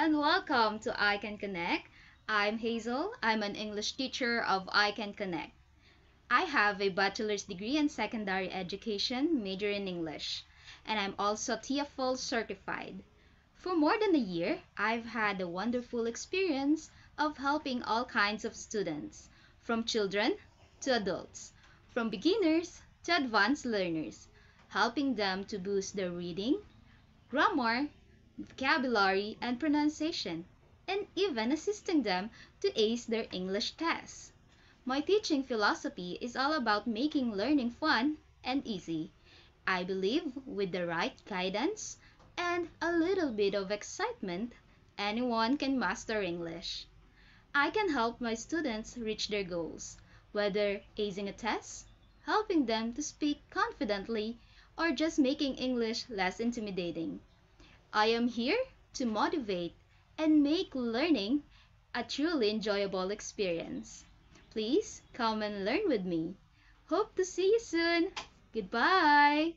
and welcome to I Can Connect. I'm Hazel. I'm an English teacher of I Can Connect. I have a bachelor's degree in secondary education, major in English, and I'm also TEFL certified. For more than a year, I've had a wonderful experience of helping all kinds of students, from children to adults, from beginners to advanced learners, helping them to boost their reading, grammar, vocabulary, and pronunciation, and even assisting them to ace their English tests. My teaching philosophy is all about making learning fun and easy. I believe with the right guidance and a little bit of excitement, anyone can master English. I can help my students reach their goals, whether acing a test, helping them to speak confidently, or just making English less intimidating. I am here to motivate and make learning a truly enjoyable experience. Please come and learn with me. Hope to see you soon. Goodbye.